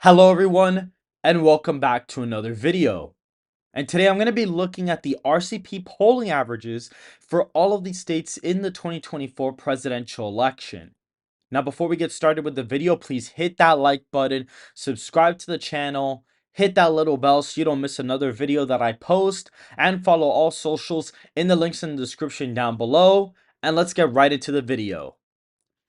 Hello everyone, and welcome back to another video. And today I'm going to be looking at the RCP polling averages for all of these states in the 2024 presidential election. Now, before we get started with the video, please hit that like button, subscribe to the channel, hit that little bell so you don't miss another video that I post, and follow all socials in the links in the description down below. And let's get right into the video.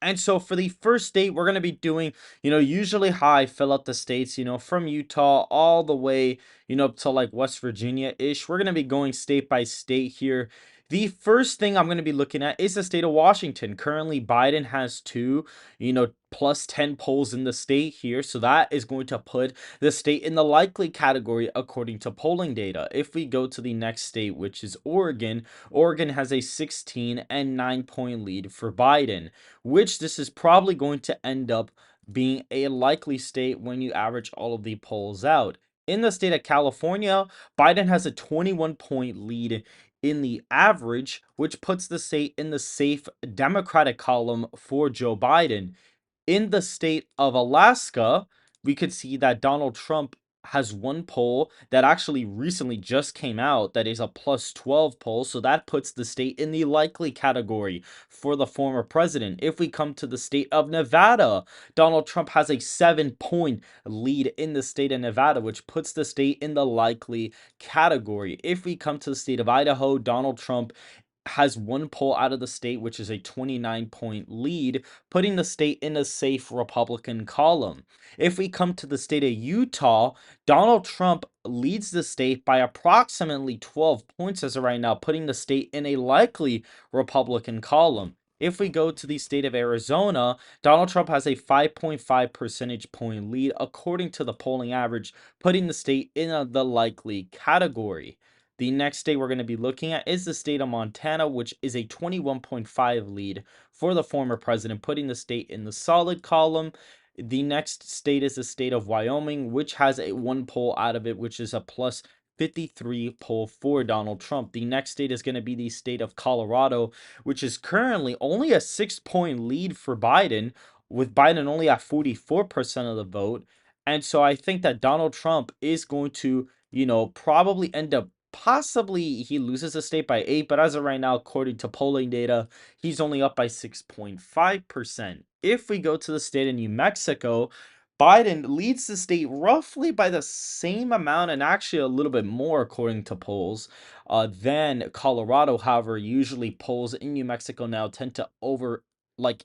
And so for the first state, we're going to be doing, usually how I fill out the states, from Utah all the way, up to like West Virginia-ish. We're going to be going state by state here. The first thing I'm going to be looking at is the state of Washington. Currently, Biden has two, plus 10 polls in the state here. So that is going to put the state in the likely category according to polling data. If we go to the next state, which is Oregon, Oregon has a 16 and 9-point lead for Biden, which this is probably going to end up being a likely state when you average all of the polls out. In the state of California, Biden has a 21-point lead in the average, which puts the state in the safe Democratic column for Joe Biden. In the state of Alaska, we could see that Donald Trump has one poll that actually recently just came out that is a plus 12 poll. So that puts the state in the likely category for the former president. If we come to the state of Nevada, Donald Trump has a 7-point lead in the state of Nevada, which puts the state in the likely category. If we come to the state of Idaho, Donald Trump has one poll out of the state, which is a 29-point lead, putting the state in a safe Republican column. If we come to the state of Utah, Donald Trump leads the state by approximately 12 points as of right now, putting the state in a likely Republican column. If we go to the state of Arizona, Donald Trump has a 5.5 percentage point lead according to the polling average, putting the state in the likely category. The next state we're going to be looking at is the state of Montana, which is a 21.5 lead for the former president, putting the state in the solid column. The next state is the state of Wyoming, which has a one poll out of it, which is a plus 53 poll for Donald Trump. The next state is going to be the state of Colorado, which is currently only a 6-point lead for Biden, with Biden only at 44% of the vote. And so I think that Donald Trump is going to, probably end up possibly he loses the state by 8, but as of right now, according to polling data, he's only up by 6.5%. If we go to the state of New Mexico, Biden leads the state roughly by the same amount and actually a little bit more according to polls than Colorado. However, usually polls in New Mexico now tend to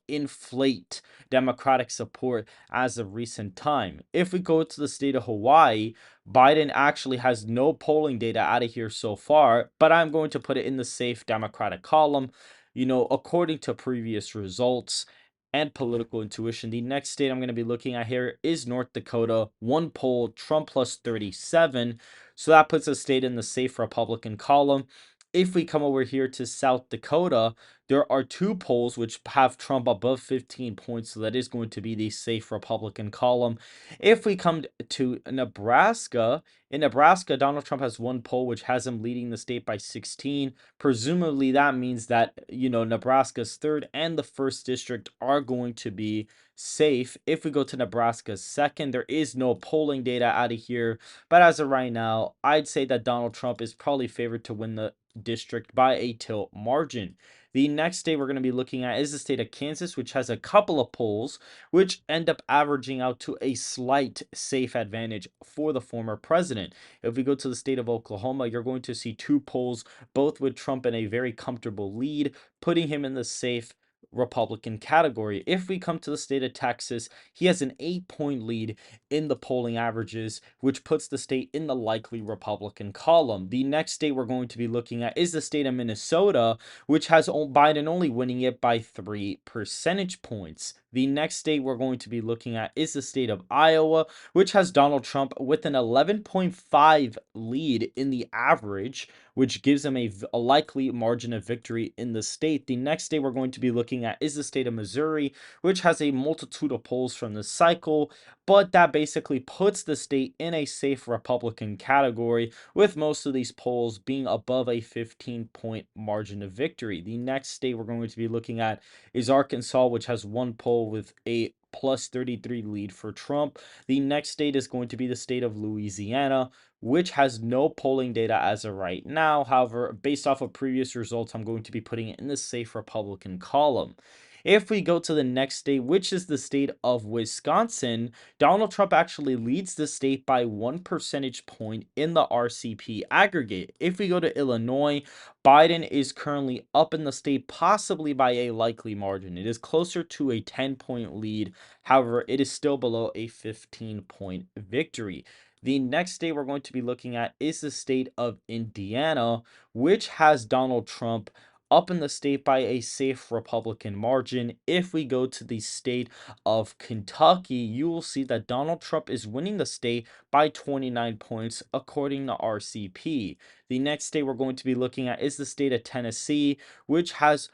inflate Democratic support as of recent time. If we go to the state of Hawaii, Biden actually has no polling data out of here so far, but I'm going to put it in the safe Democratic column, according to previous results and political intuition. The next state I'm going to be looking at here is North Dakota. One poll, Trump plus 37. So that puts the state in the safe Republican column. If we come over here to South Dakota, there are two polls which have Trump above 15 points, so that is going to be the safe Republican column. If we come to Nebraska, in Nebraska, Donald Trump has one poll which has him leading the state by 16. Presumably, that means that, Nebraska's third and the first district are going to be safe. If we go to Nebraska's second, there is no polling data out of here, but as of right now, I'd say that Donald Trump is probably favored to win the district by a tilt margin. The next state we're going to be looking at is the state of Kansas, which has a couple of polls which end up averaging out to a slight safe advantage for the former president. If we go to the state of Oklahoma, you're going to see two polls, both with Trump in a very comfortable lead, putting him in the safe Republican category. If we come to the state of Texas, he has an 8-point lead in the polling averages, which puts the state in the likely Republican column. The next state we're going to be looking at is the state of Minnesota, which has Biden only winning it by 3 percentage points. The next state we're going to be looking at is the state of Iowa, which has Donald Trump with an 11.5 lead in the average, which gives him a likely margin of victory in the state. The next state we're going to be looking at is the state of Missouri, which has a multitude of polls from the cycle, but that basically puts the state in a safe Republican category, with most of these polls being above a 15-point margin of victory. The next state we're going to be looking at is Arkansas, which has one poll with a plus 33 lead for Trump. The next state is going to be the state of Louisiana, which has no polling data as of right now. However, based off of previous results, I'm going to be putting it in the safe Republican column. If we go to the next state, which is the state of Wisconsin, Donald Trump actually leads the state by 1 percentage point in the RCP aggregate. If we go to Illinois, Biden is currently up in the state, possibly by a likely margin. It is closer to a 10-point lead. However, it is still below a 15-point victory. The next state we're going to be looking at is the state of Indiana, which has Donald Trump up in the state by a safe Republican margin. If we go to the state of Kentucky, you will see that Donald Trump is winning the state by 29 points according to RCP. The next state we're going to be looking at is the state of Tennessee, which has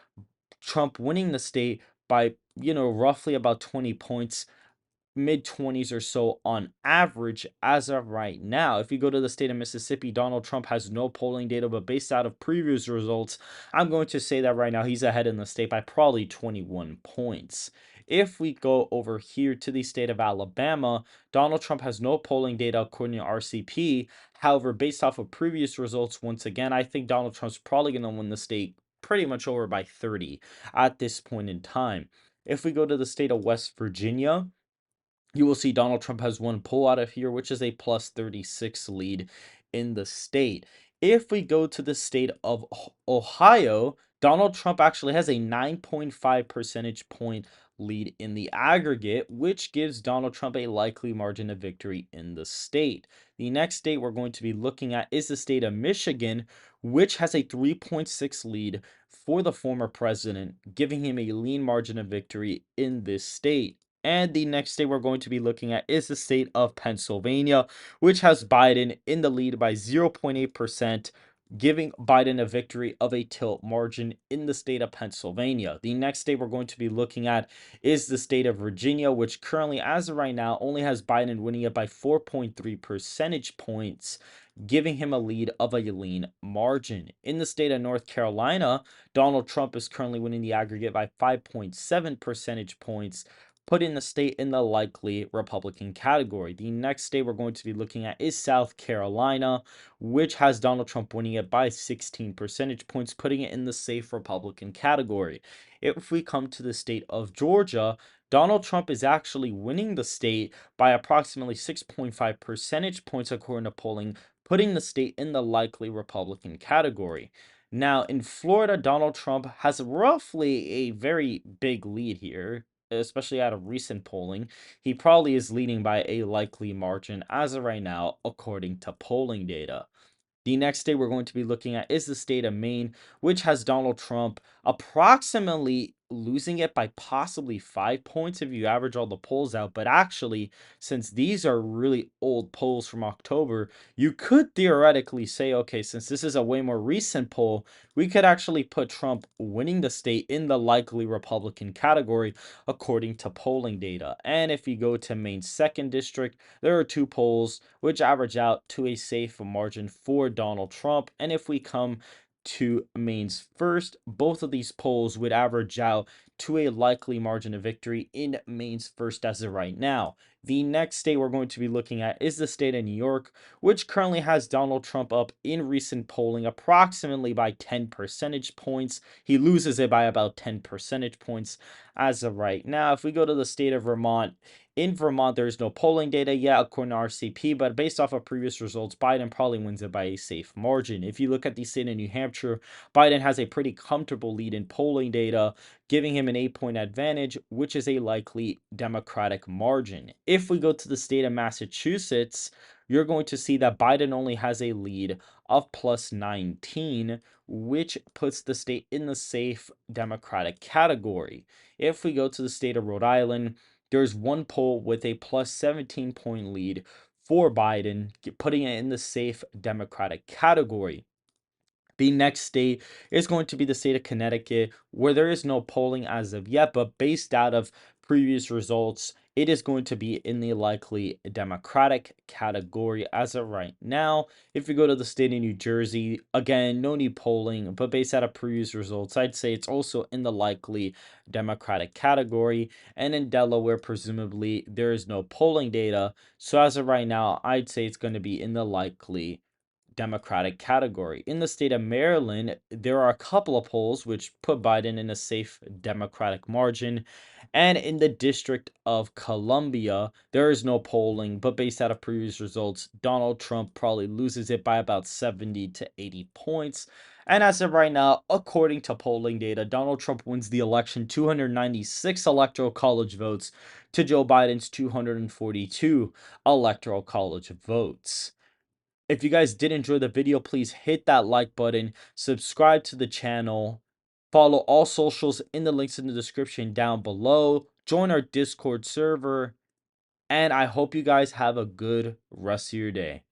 Trump winning the state by, roughly about 20 points, mid 20s or so on average as of right now. If you go to the state of Mississippi, Donald Trump has no polling data, but based out of previous results, I'm going to say that right now he's ahead in the state by probably 21 points. If we go over here to the state of Alabama, Donald Trump has no polling data according to RCP. However, based off of previous results, once again, I think Donald Trump's probably going to win the state pretty much over by 30 at this point in time. If we go to the state of West Virginia, you will see Donald Trump has one pull out of here, which is a plus 36 lead in the state. If we go to the state of Ohio, Donald Trump actually has a 9.5 percentage point lead in the aggregate, which gives Donald Trump a likely margin of victory in the state. The next state we're going to be looking at is the state of Michigan, which has a 3.6 lead for the former president, giving him a lean margin of victory in this state. And the next state we're going to be looking at is the state of Pennsylvania, which has Biden in the lead by 0.8%, giving Biden a victory of a tilt margin in the state of Pennsylvania. The next state we're going to be looking at is the state of Virginia, which currently, as of right now, only has Biden winning it by 4.3 percentage points, giving him a lead of a lean margin. In the state of North Carolina, Donald Trump is currently winning the aggregate by 5.7 percentage points, putting the state in the likely Republican category. The next state we're going to be looking at is South Carolina, which has Donald Trump winning it by 16 percentage points, putting it in the safe Republican category. If we come to the state of Georgia, Donald Trump is actually winning the state by approximately 6.5 percentage points according to polling, putting the state in the likely Republican category. Now, in Florida, Donald Trump has roughly a very big lead here, especially out of recent polling. He probably is leading by a likely margin as of right now, according to polling data. The next state we're going to be looking at is the state of Maine, which has Donald Trump approximately losing it by possibly 5 points if you average all the polls out. But actually, since these are really old polls from October, you could theoretically say, okay, since this is a way more recent poll, we could actually put Trump winning the state in the likely Republican category according to polling data. And if you go to Maine's 2nd district, there are two polls which average out to a safe margin for Donald Trump. And if we come to Maine's 1st, both of these polls would average out to a likely margin of victory in Maine's 1st as of right now. The next state we're going to be looking at is the state of New York, which currently has Donald Trump up in recent polling approximately by 10 percentage points. He loses it by about 10 percentage points as of right now. If we go to the state of Vermont, in Vermont, there's no polling data yet according to RCP, but based off of previous results, Biden probably wins it by a safe margin. If you look at the state of New Hampshire, Biden has a pretty comfortable lead in polling data, giving him an 8-point advantage, which is a likely Democratic margin. If we go to the state of Massachusetts, you're going to see that Biden only has a lead of plus 19, which puts the state in the safe Democratic category. If we go to the state of Rhode Island, there's one poll with a plus 17-point lead for Biden, putting it in the safe Democratic category. The next state is going to be the state of Connecticut, where there is no polling as of yet, but based out of previous results, it is going to be in the likely Democratic category as of right now. If you go to the state of New Jersey, again, no new polling, but based out of previous results, I'd say it's also in the likely Democratic category. And in Delaware, presumably, there is no polling data. So as of right now, I'd say it's going to be in the likely Democratic category. In the state of Maryland, there are a couple of polls which put Biden in a safe Democratic margin. And in the District of Columbia, there is no polling, but based out of previous results, Donald Trump probably loses it by about 70 to 80 points. And as of right now, according to polling data, Donald Trump wins the election 296 electoral college votes to Joe Biden's 242 electoral college votes. If you guys did enjoy the video, please hit that like button, subscribe to the channel, follow all socials in the links in the description down below, join our Discord server, and I hope you guys have a good rest of your day.